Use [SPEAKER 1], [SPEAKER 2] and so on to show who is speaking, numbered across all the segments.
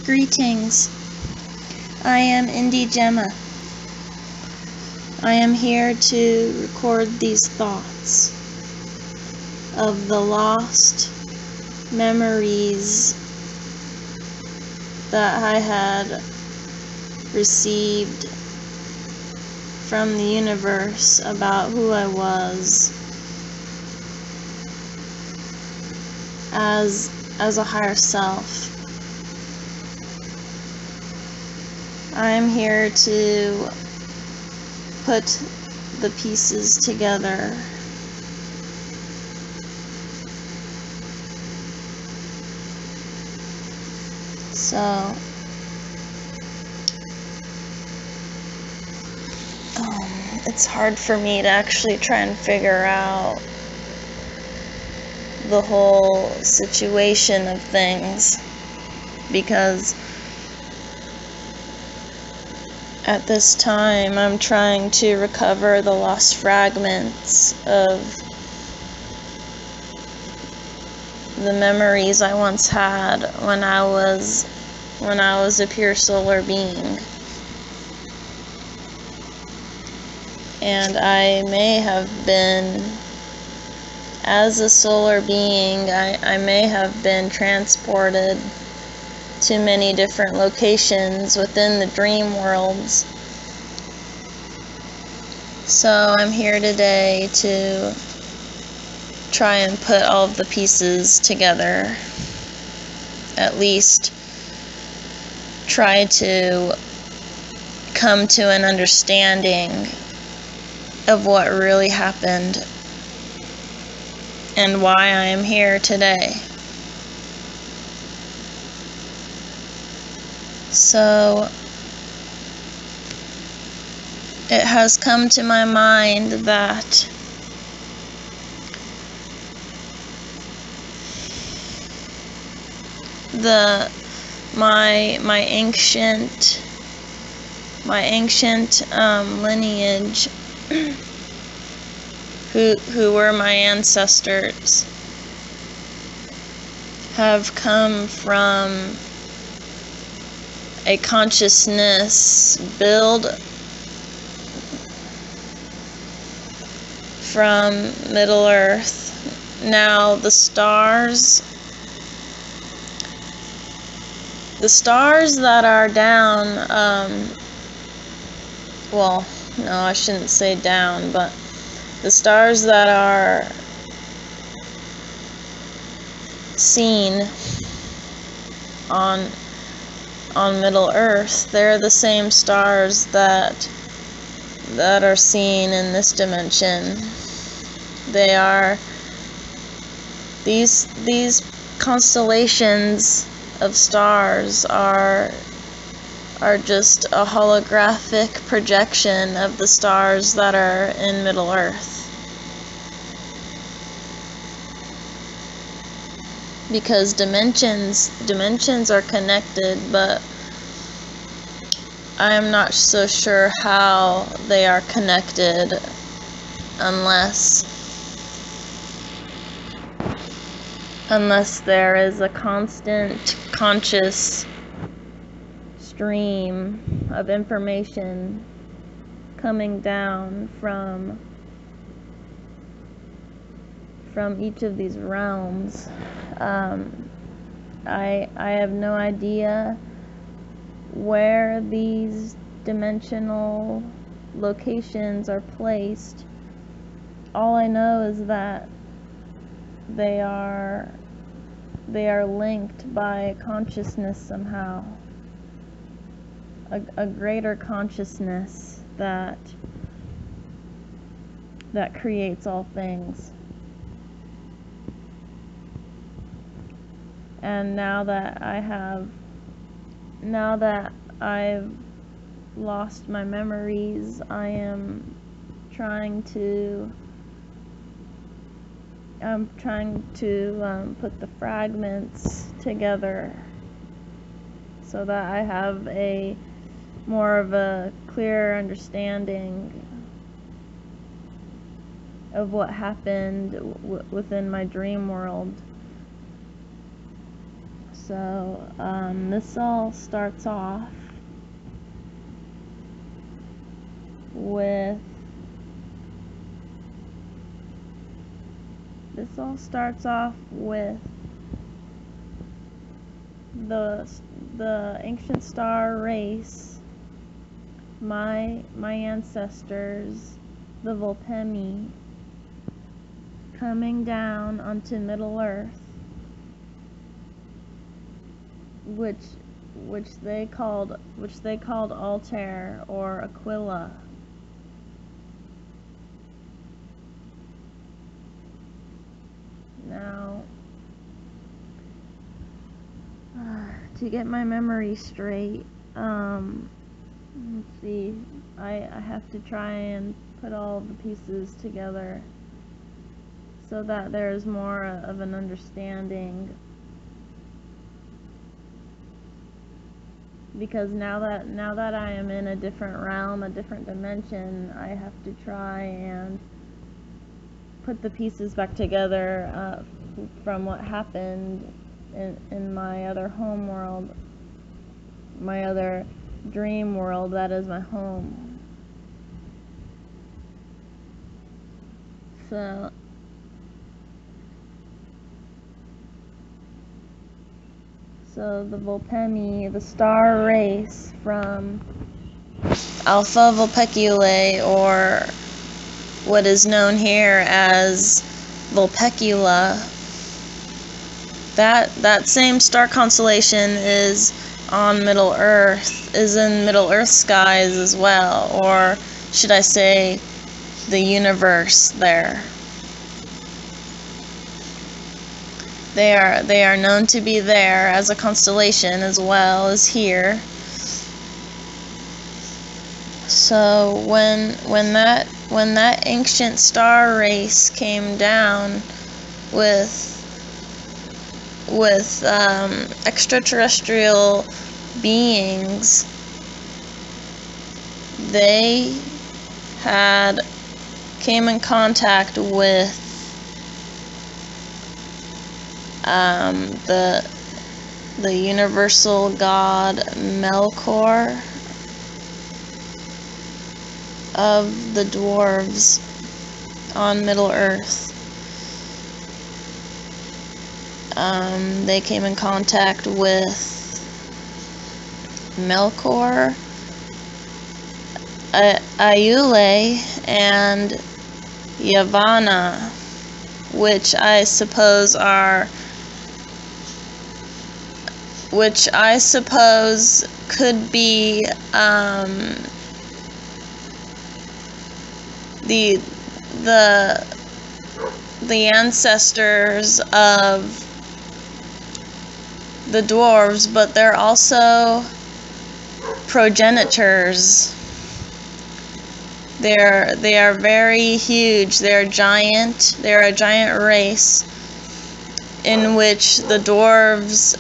[SPEAKER 1] Greetings. I am Inndigemme. I am here to record these thoughts of the lost memories that I had received from the universe about who I was as a higher self. I am here to put the pieces together. So, it's hard for me to actually try and figure out the whole situation of things, because at this time I'm trying to recover the lost fragments of the memories I once had when I was a pure solar being. And I may have been, as a solar being, I may have been transported to many different locations within the dream worlds. So I'm here today to try and put all of the pieces together. At least try to come to an understanding of what really happened and why I am here today. So it has come to my mind that my ancient lineage, who were my ancestors, have come from a consciousness built from Middle Earth. Now the stars that are down, well, no, I shouldn't say down, but the stars that are seen on Middle Earth, they're the same stars that are seen in this dimension. They are these constellations of stars are just a holographic projection of the stars that are in Middle Earth. Because dimensions are connected, but I am not so sure how they are connected unless there is a constant conscious stream of information coming down from each of these realms. I have no idea where these dimensional locations are placed. All I know is that they are linked by consciousness somehow. A greater consciousness that creates all things. And now that I've lost my memories, I am trying to put the fragments together so that I have a more of a clearer understanding of what happened within my dream world. So this all starts off with the ancient star race, my ancestors, the Volpemi, coming down onto Middle Earth, which they called Altair or Aquila. Now, to get my memory straight, let's see, I have to try and put all the pieces together so that there's more of an understanding, because now that I am in a different realm, a different dimension, I have to try and put the pieces back together from what happened in my other home world, my other dream world that is my home. So the Volpemi, the star race from Alpha Vulpeculae, or what is known here as Vulpecula, that same star constellation is on Middle Earth, is in Middle Earth skies as well, or should I say the universe there. They are known to be there as a constellation as well as here. So when that ancient star race came down with extraterrestrial beings, they came in contact with the universal god Melkor of the dwarves on Middle Earth. They came in contact with Melkor, Ayule, and Yavanna, which I suppose could be the ancestors of the dwarves, but they're also progenitors. They are very huge. They're giant. They're a giant race in which the dwarves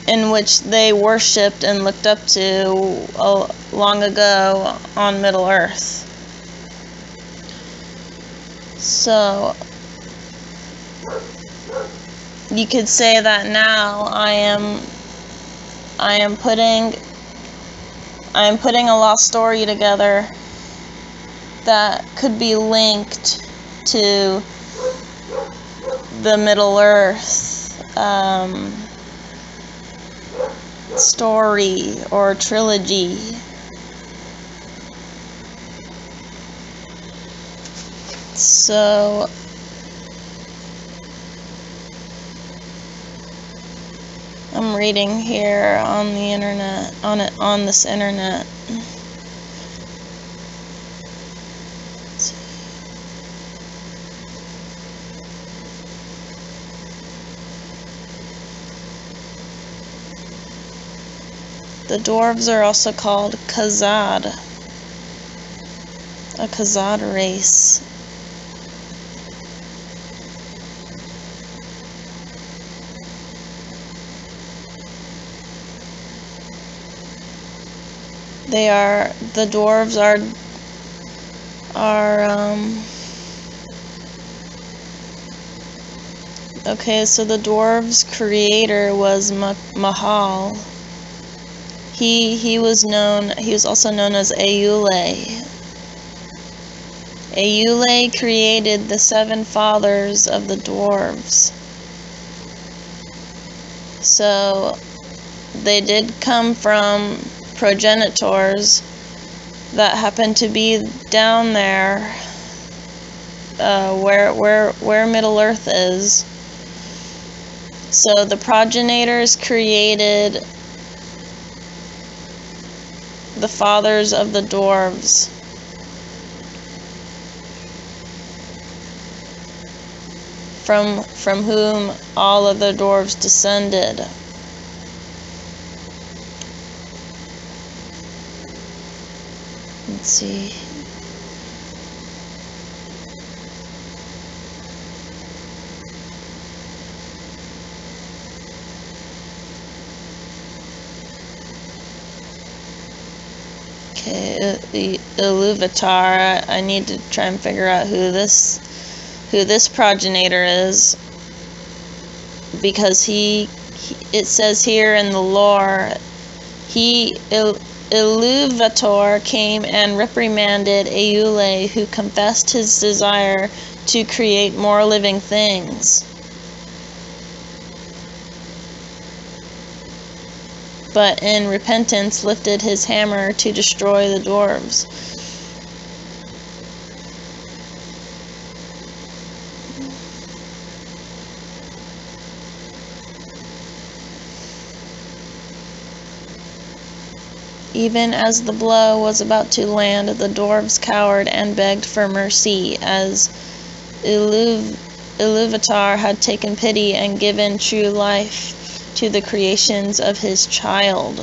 [SPEAKER 1] in which they worshipped and looked up to long ago on Middle Earth. So you could say that now I am putting a lost story together that could be linked to the Middle Earth story or trilogy. So I'm reading here on the internet, on this internet. The dwarves are also called Khazad, a Khazad race. The dwarves Okay, so the dwarves' creator was Mahal. He was also known as Aule. Aule created the 7 fathers of the dwarves. So they did come from progenitors that happened to be down there, where Middle Earth is. So the progenitors created the fathers of the dwarves. From whom all of the dwarves descended. Let's see. Okay, the Iluvatar. I need to try and figure out who this progenitor is, because it says here in the lore, Iluvatar came and reprimanded Aule, who confessed his desire to create more living things. But in repentance lifted his hammer to destroy the dwarves. Even as the blow was about to land, the dwarves cowered and begged for mercy, as Iluvatar had taken pity and given true life to the creations of his child,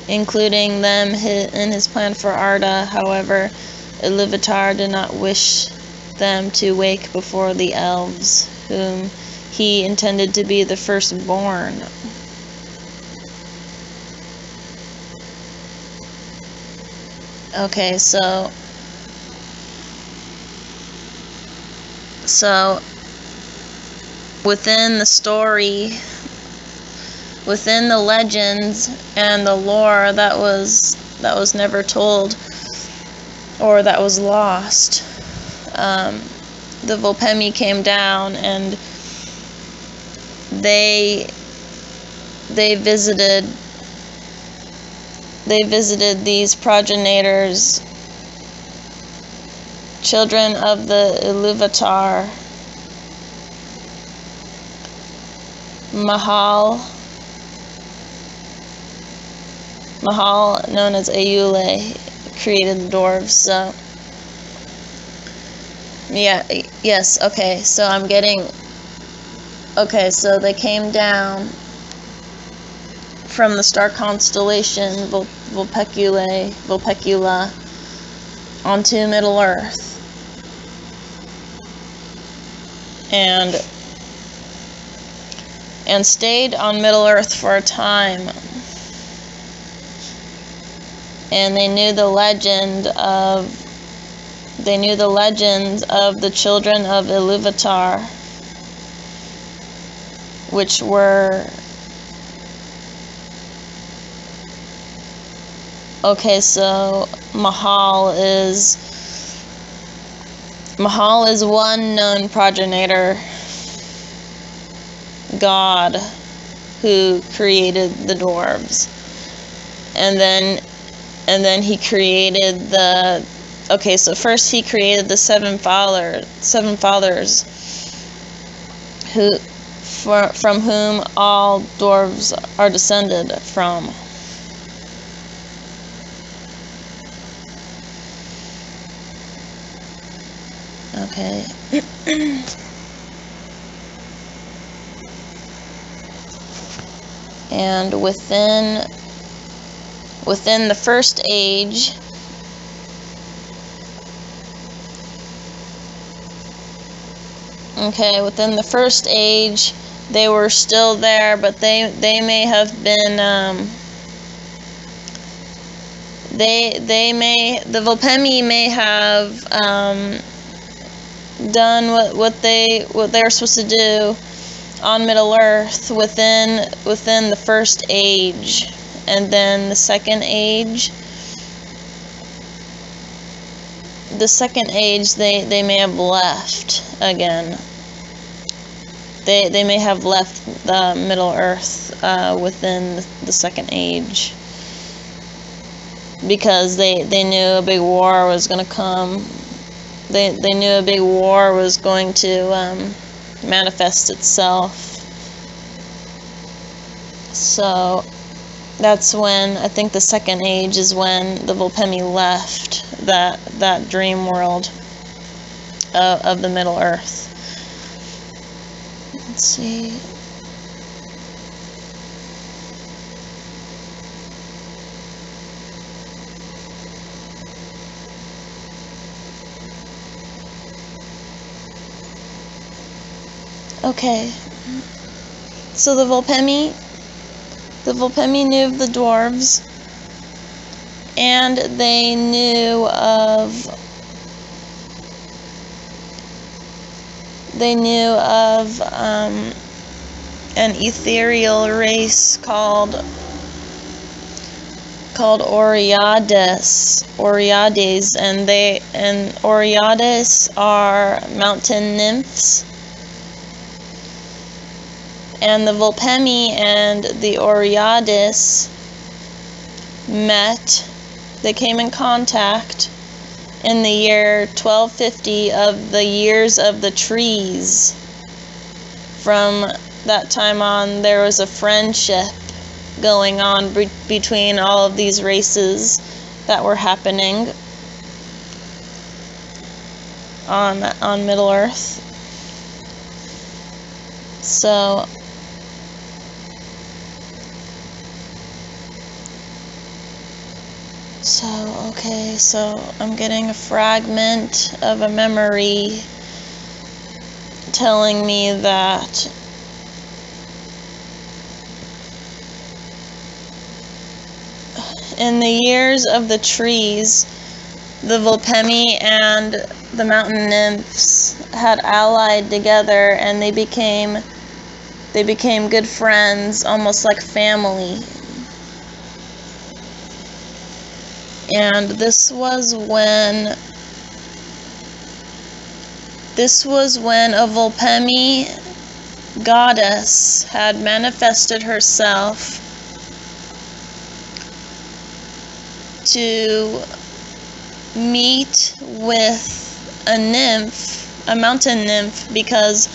[SPEAKER 1] including them in his plan for Arda. However, Iluvatar did not wish them to wake before the elves, whom he intended to be the firstborn. Okay, so within the story, within the legends and the lore that was never told, or that was lost, the Volpemi came down and they visited these progenitors, children of the Iluvatar. Mahal, known as Aule, created the dwarves. So yeah, yes, okay, so I'm getting, okay, so they came down from the star constellation Vulpecula onto Middle Earth, and stayed on Middle Earth for a time. And they knew the legends of the children of Iluvatar, which were, okay, so Mahal is one known progenitor god who created the dwarves, and then he created the, okay, so first he created the seven fathers from whom all dwarves are descended from. Okay. And within the first age, okay, within the first age, they were still there, but they may have been, the Volpemi may have done what they were supposed to do on Middle Earth within the first age, and then the second age they may have left again. They may have left the Middle Earth within the second age, because they knew a big war was going to come. They knew a big war was going to manifest itself. So that's when, I think the second age is when the Volpemi left that dream world of the Middle Earth. Let's see. Okay. So the Volpemi knew of the dwarves, and they knew of an ethereal race called oreiads, and oreiads are mountain nymphs. And the Volpemi and the oreiads met. They came in contact in the year 1250 of the years of the trees. From that time on, there was a friendship going on between all of these races that were happening on Middle Earth. So okay, so I'm getting a fragment of a memory telling me that in the years of the trees, the Volpemi and the mountain nymphs had allied together, and they became good friends, almost like family. And this was when a Volpemi goddess had manifested herself to meet with a nymph, a mountain nymph, because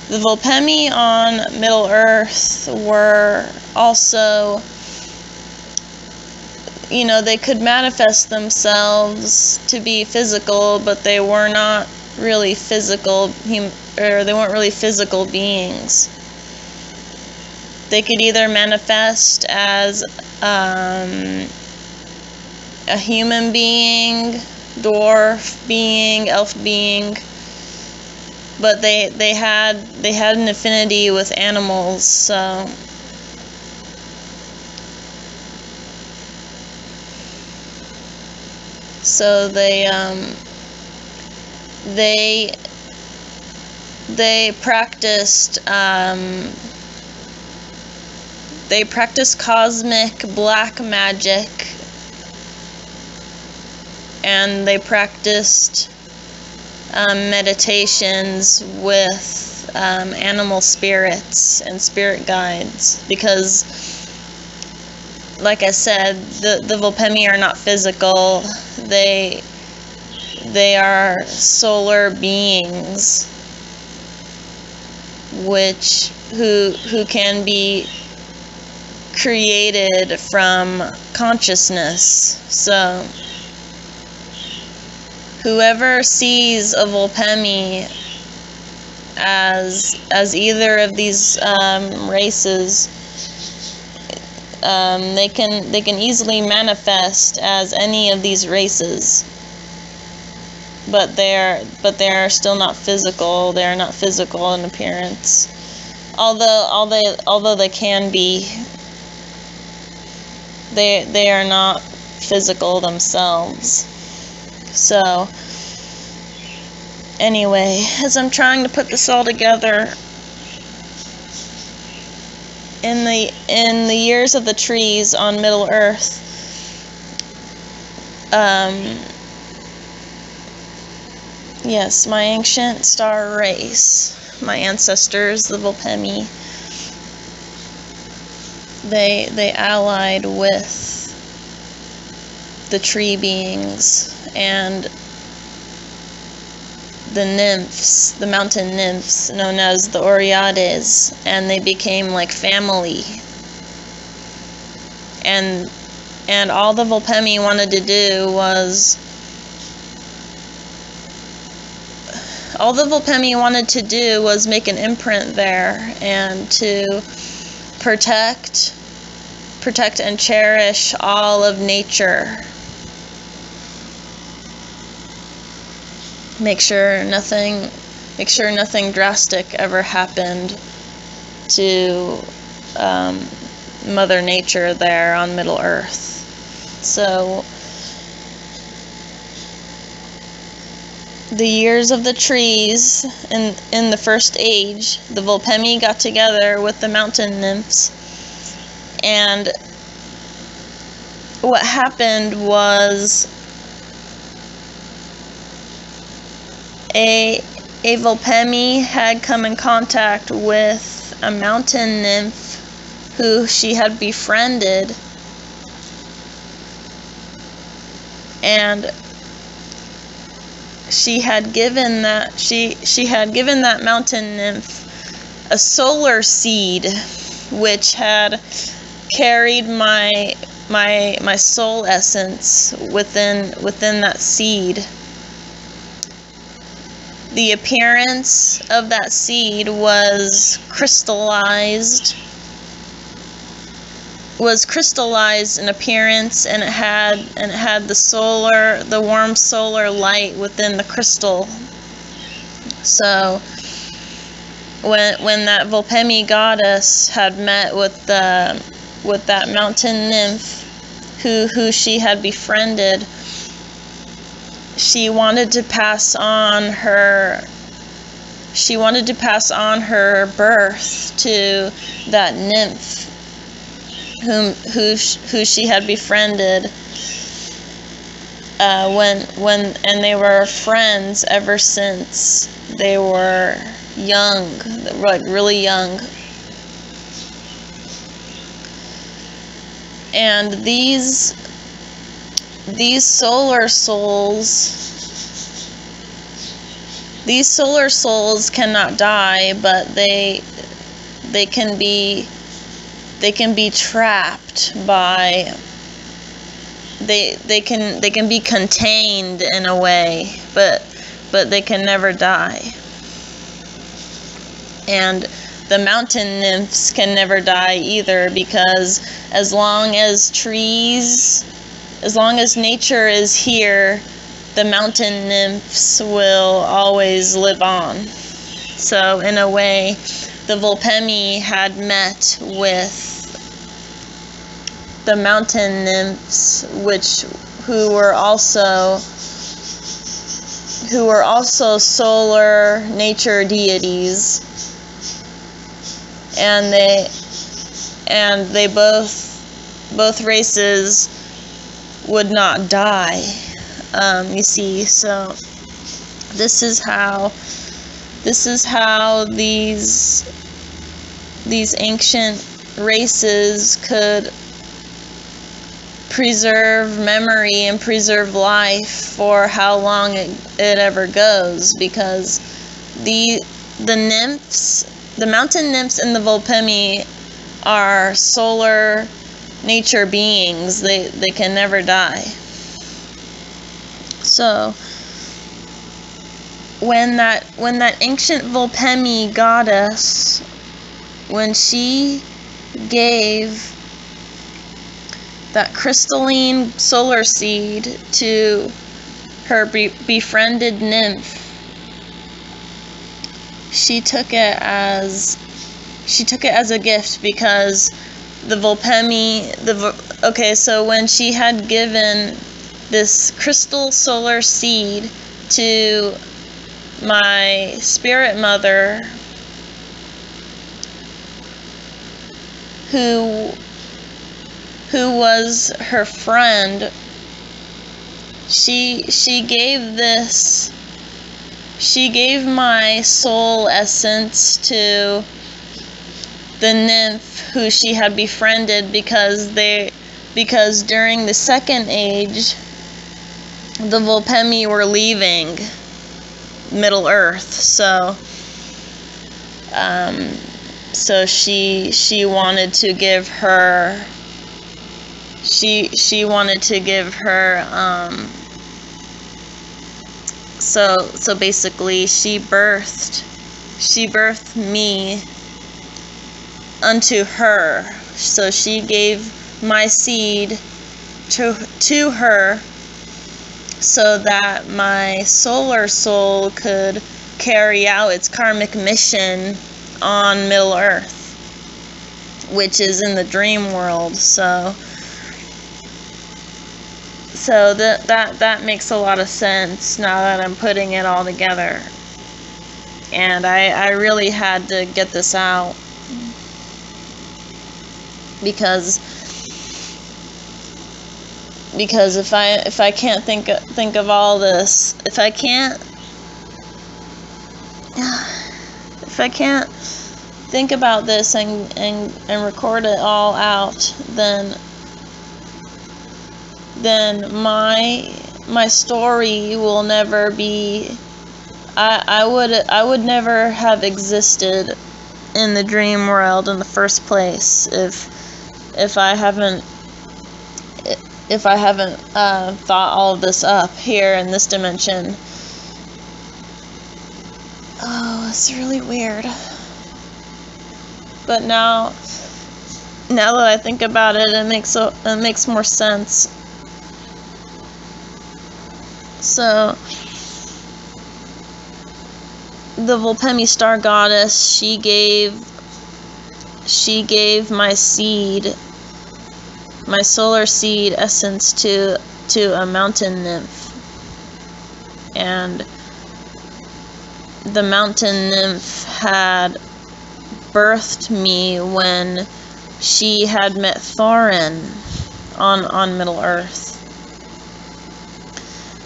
[SPEAKER 1] the Volpemi on Middle Earth were also, they could manifest themselves to be physical, but they were not really physical, they weren't really physical beings. They could either manifest as a human being, dwarf being, elf being, but they had an affinity with animals, so they practiced cosmic black magic, and they practiced meditations with animal spirits and spirit guides, because, like I said, the Volpemi are not physical. They are solar beings, who can be created from consciousness. So whoever sees a Volpemi as either of these races, they can easily manifest as any of these races, but they are still not physical. They are not physical in appearance, although they can be. They are not physical themselves. So, Anyway, as I'm trying to put this all together, in the years of the trees on Middle Earth, yes, my ancient star race, my ancestors, the Volpemi, they allied with the tree beings and the nymphs, the mountain nymphs, known as the oreiads, and they became like family. And all the Volpemi wanted to do was make an imprint there and to protect and cherish all of nature. Make sure nothing drastic ever happened to Mother Nature there on Middle Earth. So the years of the trees in the first age, the Volpemi got together with the mountain nymphs, and what happened was a Volpemi had come in contact with a mountain nymph who she had befriended, and she had given that mountain nymph a solar seed, which had carried my soul essence within that seed. The appearance of that seed was crystallized in appearance, and it had the warm solar light within the crystal. So when that Volpemi goddess had met with that mountain nymph who she had befriended, she wanted to pass on her birth to that nymph who she had befriended and they were friends ever since they were young, like really young. And these solar souls cannot die, but they can be trapped by, they can be contained in a way, but they can never die. And the mountain nymphs can never die either, because as long as nature is here, the mountain nymphs will always live on. So in a way, the Volpemi had met with the mountain nymphs, who were also solar nature deities, and they both races would not die. You see, so this is how these ancient races could preserve memory and preserve life for how long it ever goes, because the nymphs, the mountain nymphs and the Volpemi are solar nature beings. They can never die. So when that ancient Volpemi goddess, when she gave that crystalline solar seed to her befriended nymph, she took it as a gift, because the Volpemi, so when she had given this crystal solar seed to my spirit mother, who was her friend, she gave my soul essence to the nymph who she had befriended, because during the second age the Volpemi were leaving Middle Earth, so she wanted to give her so basically she birthed me unto her. So she gave my seed to her, so that my solar soul could carry out its karmic mission on Middle Earth, which is in the Dreamworld. So that makes a lot of sense now that I'm putting it all together. And I really had to get this out, because if I can't think of all this, if I can't think about this and record it all out, then my story will never be. I would never have existed in the dream world in the first place if I haven't thought all of this up here in this dimension. Oh, it's really weird. But now that I think about it, it makes more sense. So the Volpemi star goddess, she gave my seed, my solar seed essence to a mountain nymph. And the mountain nymph had birthed me when she had met Thorin on Middle Earth.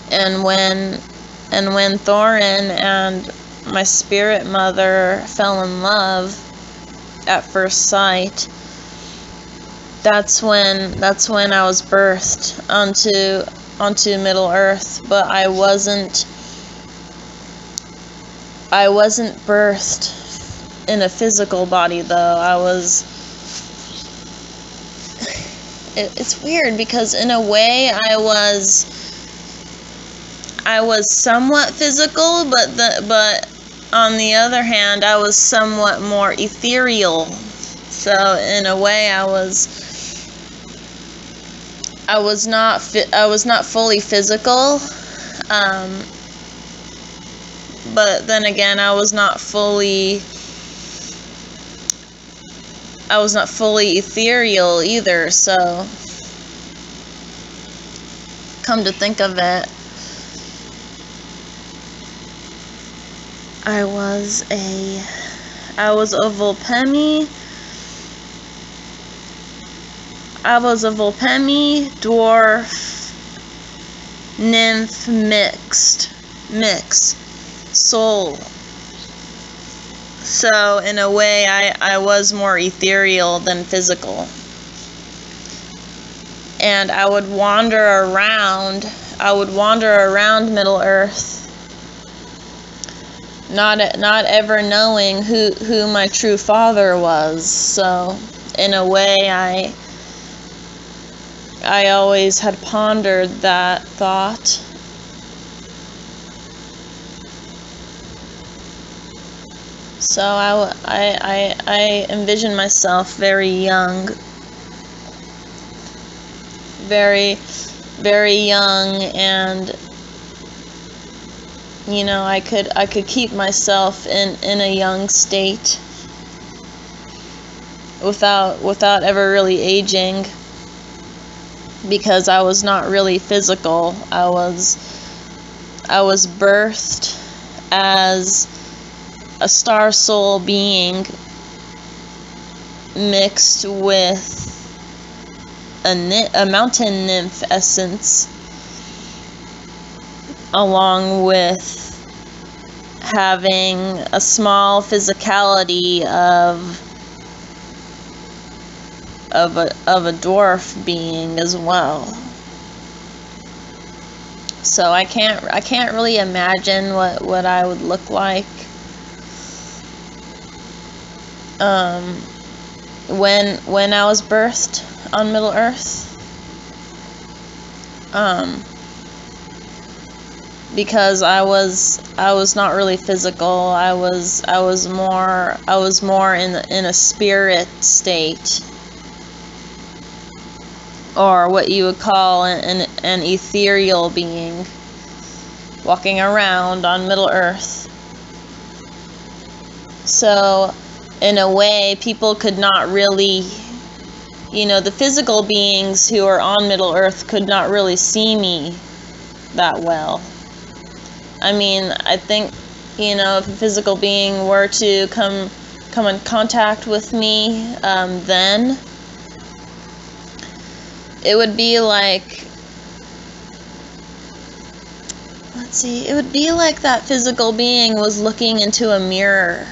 [SPEAKER 1] And when Thorin and my spirit mother fell in love at first sight, that's when I was birthed onto Middle Earth. But I wasn't birthed in a physical body, though. It's weird, because in a way I was somewhat physical, but on the other hand, I was somewhat more ethereal. So in a way, I was not fully physical, but then again, I was not fully ethereal either. So come to think of it, I was a Volpemi. I was a Volpemi, dwarf, nymph mix, soul. So in a way, I was more ethereal than physical. And I would wander around Middle Earth, not ever knowing who my true father was. So in a way, I always had pondered that thought. So I envision myself very young, very, very young, and I could keep myself in a young state without ever really aging, because I was not really physical. I was birthed as a star soul being mixed with a mountain nymph essence, along with having a small physicality of a dwarf being as well. So I can't really imagine what I would look like when I was birthed on Middle Earth, because I was not really physical. I was more in a spirit state, or what you would call an ethereal being, walking around on Middle Earth. So in a way, people could not really, the physical beings who are on Middle Earth could not really see me that well. I mean, I think, if a physical being were to come in contact with me, then it would be like, it would be like that physical being was looking into a mirror.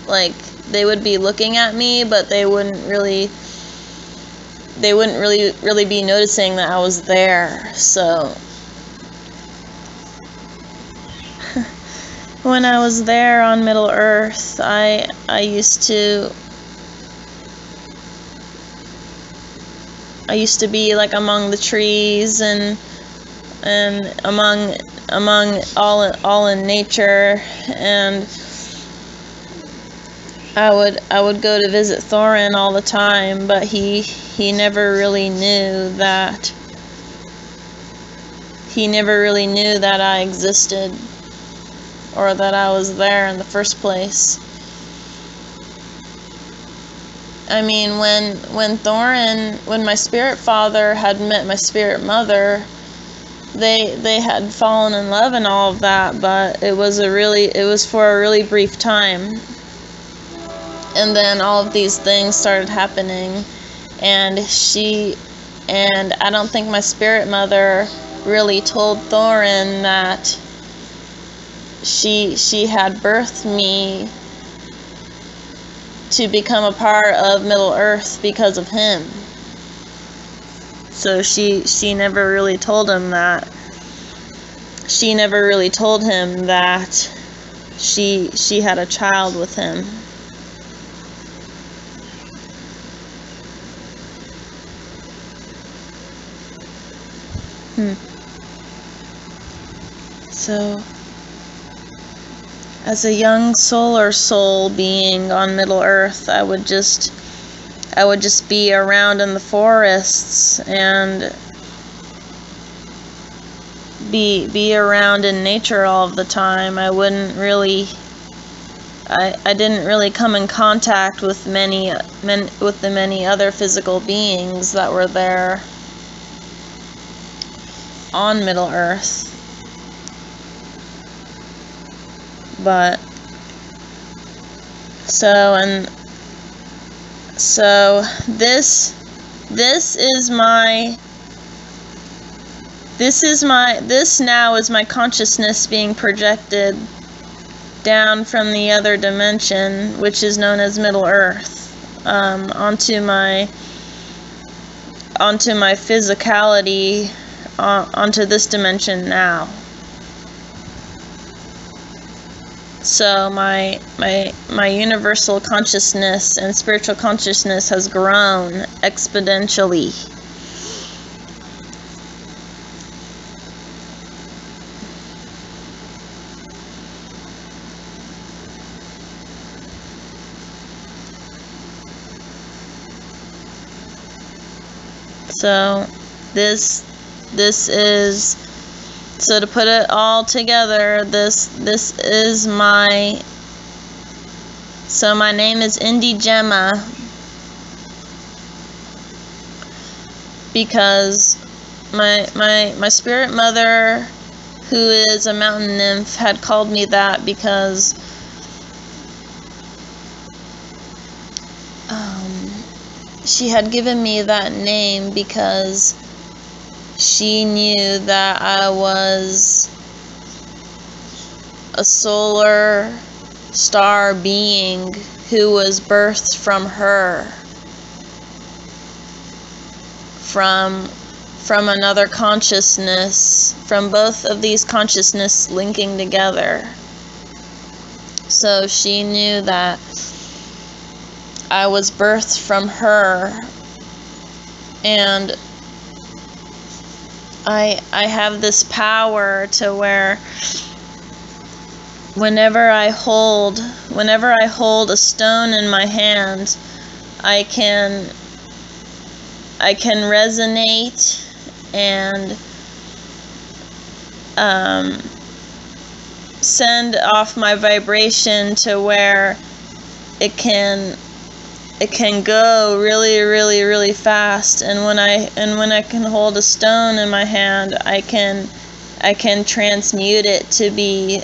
[SPEAKER 1] Like, they would be looking at me, but they wouldn't really be noticing that I was there. So when I was there on Middle Earth, I used to be like among the trees and among all in nature, and I would go to visit Thorin all the time, but he never really knew that I existed, or that I was there in the first place. I mean, when my spirit father had met my spirit mother, they had fallen in love and all of that, but it was for a really brief time. And then all of these things started happening, and I don't think my spirit mother really told Thorin that she had birthed me to become a part of Middle Earth because of him. So she never really told him that. She never really told him that she had a child with him. So, as a young solar soul being on Middle Earth, I would just be around in the forests and be around in nature all of the time. I didn't really come in contact with the many other physical beings that were there on Middle Earth. But so this now is my consciousness being projected down from the other dimension, which is known as Middle Earth, onto my physicality, onto this dimension now. So my universal consciousness and spiritual consciousness has grown exponentially. So this is, so to put it all together, this is my name is Inndigemme because my spirit mother who is a mountain nymph, had called me that because she had given me that name because she knew that I was a solar star being who was birthed from her, from another consciousness, from both of these consciousness linking together. So she knew that I was birthed from her, and I have this power to where whenever I hold a stone in my hand, I can resonate and send off my vibration to where it can go really, really, really fast. And when I can hold a stone in my hand, I can transmute it to be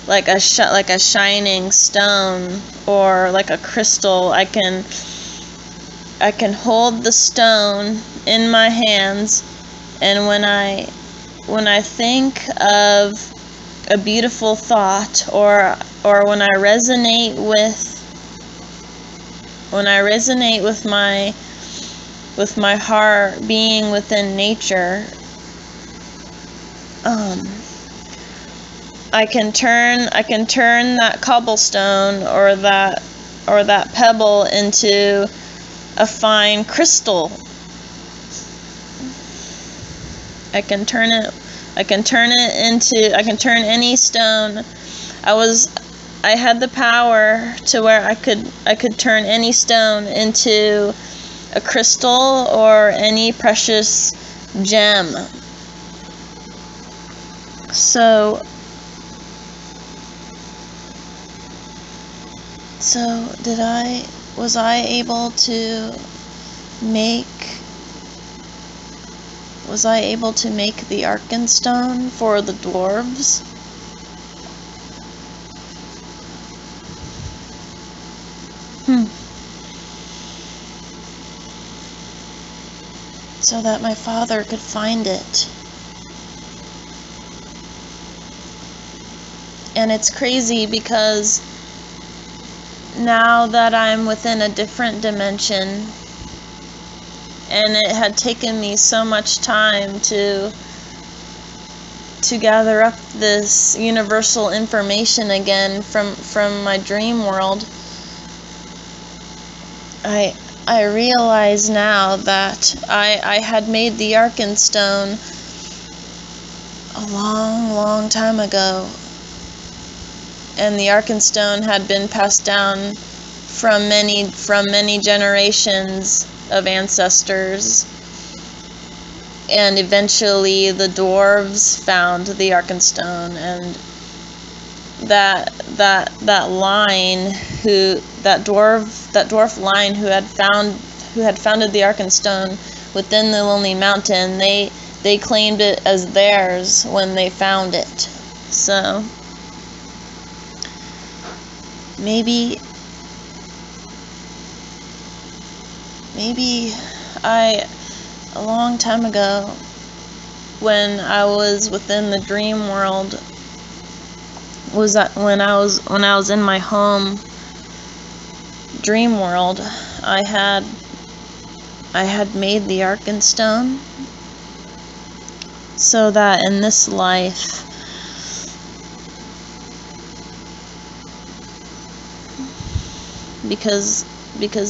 [SPEAKER 1] like a shining stone or like a crystal. I can hold the stone in my hands, and when I think of a beautiful thought, or when I resonate with my heart being within nature, I can turn that cobblestone or that pebble into a fine crystal. I can turn any stone. I had the power to where I could turn any stone into a crystal or any precious gem. So was I able to make the Arkenstone for the dwarves? So that my father could find it. And it's crazy because now that I'm within a different dimension, and it had taken me so much time to gather up this universal information again from my dream world, I realize now that I had made the Arkenstone a long, long time ago. And the Arkenstone had been passed down from many generations of ancestors. And eventually the dwarves found the Arkenstone, and that dwarf line who had founded the Arkenstone within the Lonely Mountain, they claimed it as theirs when they found it. So maybe a long time ago, when I was within the dream world, was that when I was in my home dream world, I had made the Arkenstone so that in this life because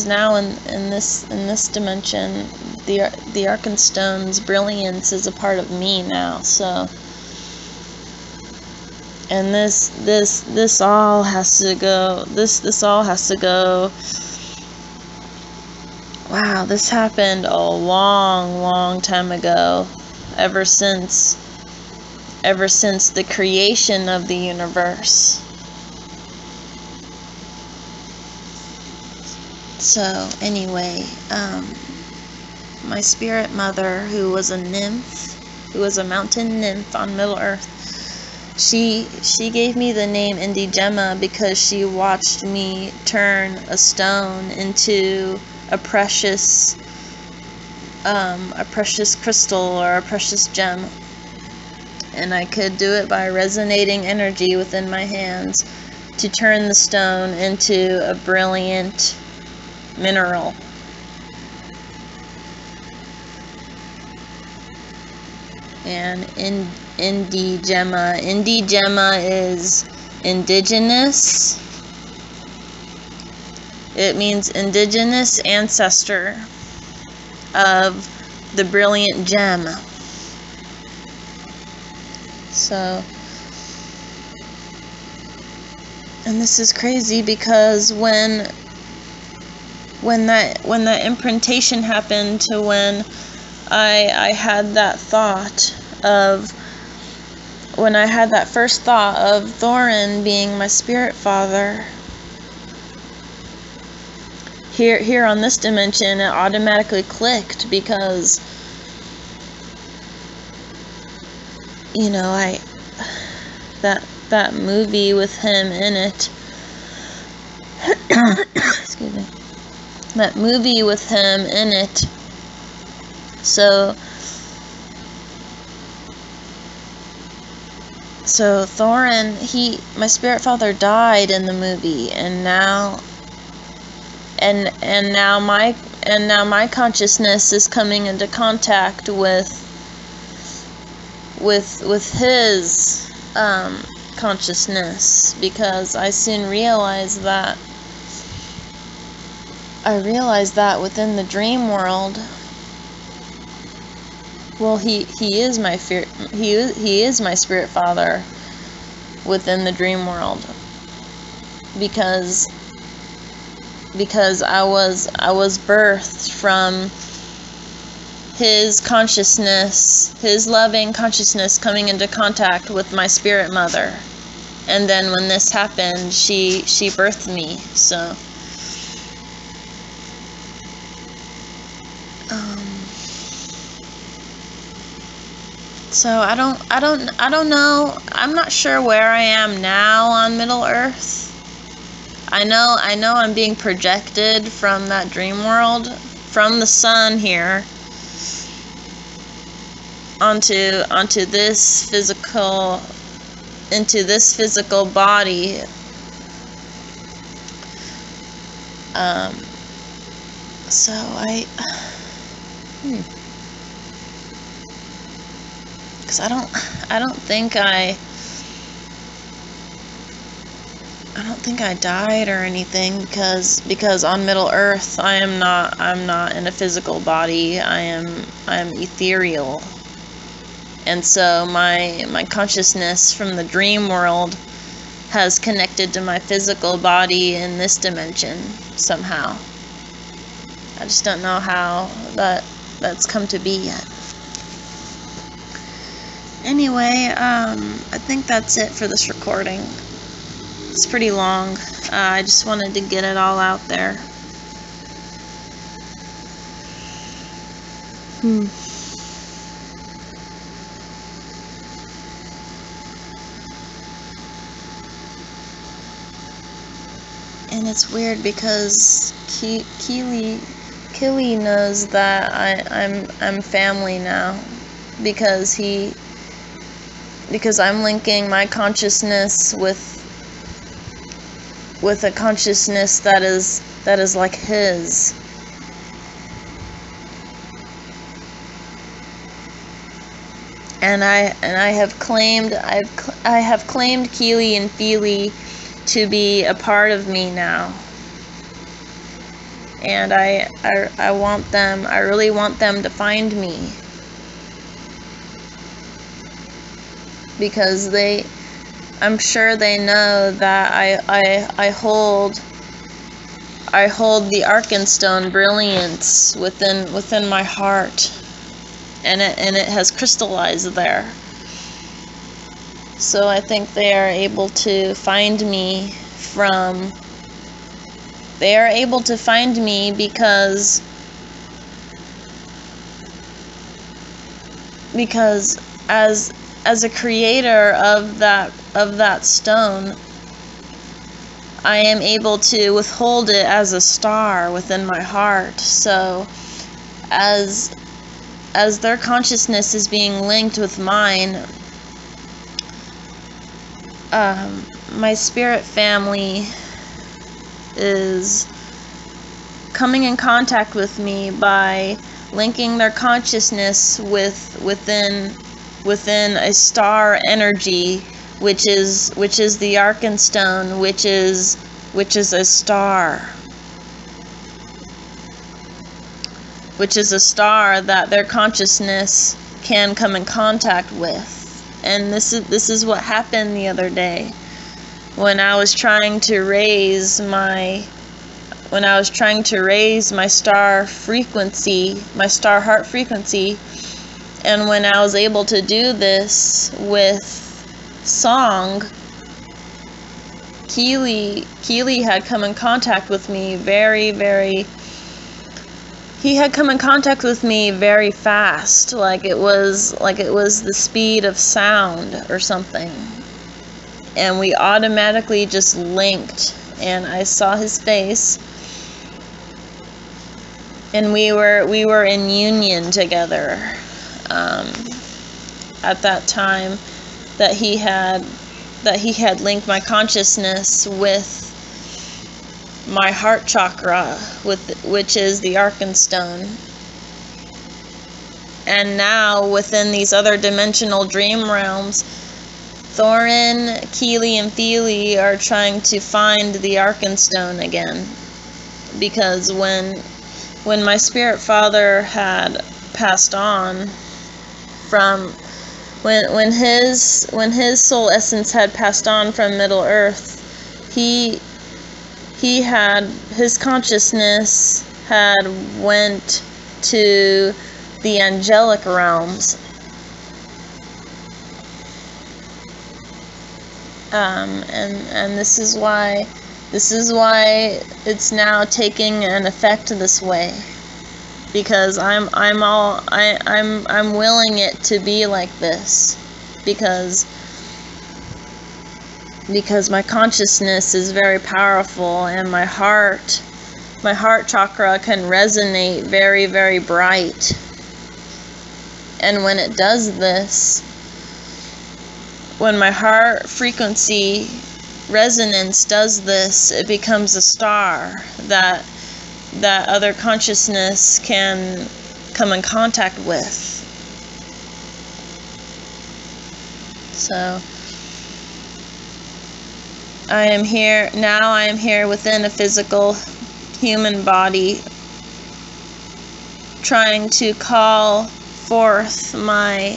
[SPEAKER 1] now in this dimension, the Arkenstone's brilliance is a part of me now. So, and this all has to go. This all has to go. Wow, this happened a long, long time ago. Ever since the creation of the universe. So anyway, my spirit mother, who was a nymph, who was a mountain nymph on Middle-earth. She gave me the name Inndigemme because she watched me turn a stone into a precious crystal or a precious gem. And I could do it by resonating energy within my hands to turn the stone into a brilliant mineral. And Inndigemme. Inndigemme is indigenous. It means indigenous ancestor of the brilliant gem. So, and this is crazy because when that imprintation happened to when I had that thought of, when I had that first thought of Thorin being my spirit father, here on this dimension, it automatically clicked because, you know, that movie with him in it, excuse me, that movie with him in it, so Thorin, my spirit father died in the movie, and now my consciousness is coming into contact with his consciousness, because I soon realized that within the dream world, well, he is my spirit father within the dream world, because I was birthed from his consciousness, his loving consciousness coming into contact with my spirit mother. And then when this happened, she birthed me. So I don't know. I'm not sure where I am now on Middle-earth. I know I'm being projected from that dream world, from the sun here, onto this physical, into this physical body. So because I don't think I died or anything, because on Middle-earth I'm not in a physical body. I'm ethereal. And so my consciousness from the dream world has connected to my physical body in this dimension somehow. I just don't know how that's come to be yet. Anyway, I think that's it for this recording. It's pretty long. I just wanted to get it all out there. And it's weird because Killy knows that I'm family now, because I'm linking my consciousness with a consciousness that is like his. And I have claimed Keely and Feely to be a part of me now. And I really want them to find me, because I'm sure they know that I hold the Arkenstone brilliance within my heart, and it has crystallized there. So I think they are able to find me because as a creator of that stone, I am able to withhold it as a star within my heart. So as their consciousness is being linked with mine, my spirit family is coming in contact with me by linking their consciousness within a star energy, which is the Arkenstone, which is a star, which is a star that their consciousness can come in contact with. And this is what happened the other day when I was trying to raise my star frequency, my star heart frequency. And when I was able to do this with song, Keely had come in contact with me he had come in contact with me very fast, like it was the speed of sound or something. And we automatically just linked, and I saw his face, and we were in union together. At that time that he had linked my consciousness with my heart chakra, which is the Arkenstone. And now within these other dimensional dream realms, Thorin, Keely, and Feely are trying to find the Arkenstone again, because when my spirit father had passed on from when his soul essence had passed on from Middle Earth, he had his consciousness had went to the angelic realms, and this is why it's now taking an effect this way, because I'm willing it to be like this, because my consciousness is very powerful, and my heart chakra can resonate very, very bright. And when it does this, when my heart frequency resonance does this, it becomes a star that other consciousness can come in contact with. So I am here within a physical human body, trying to call forth my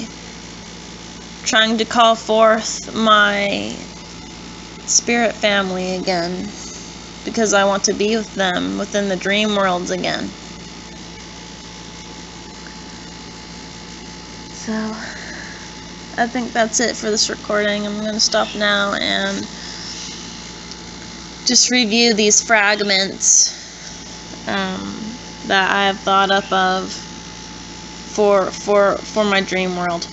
[SPEAKER 1] spirit family again, because I want to be with them within the dream worlds again. So I think that's it for this recording. I'm going to stop now and just review these fragments that I have thought up of for my dream world.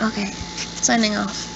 [SPEAKER 1] Okay, signing off.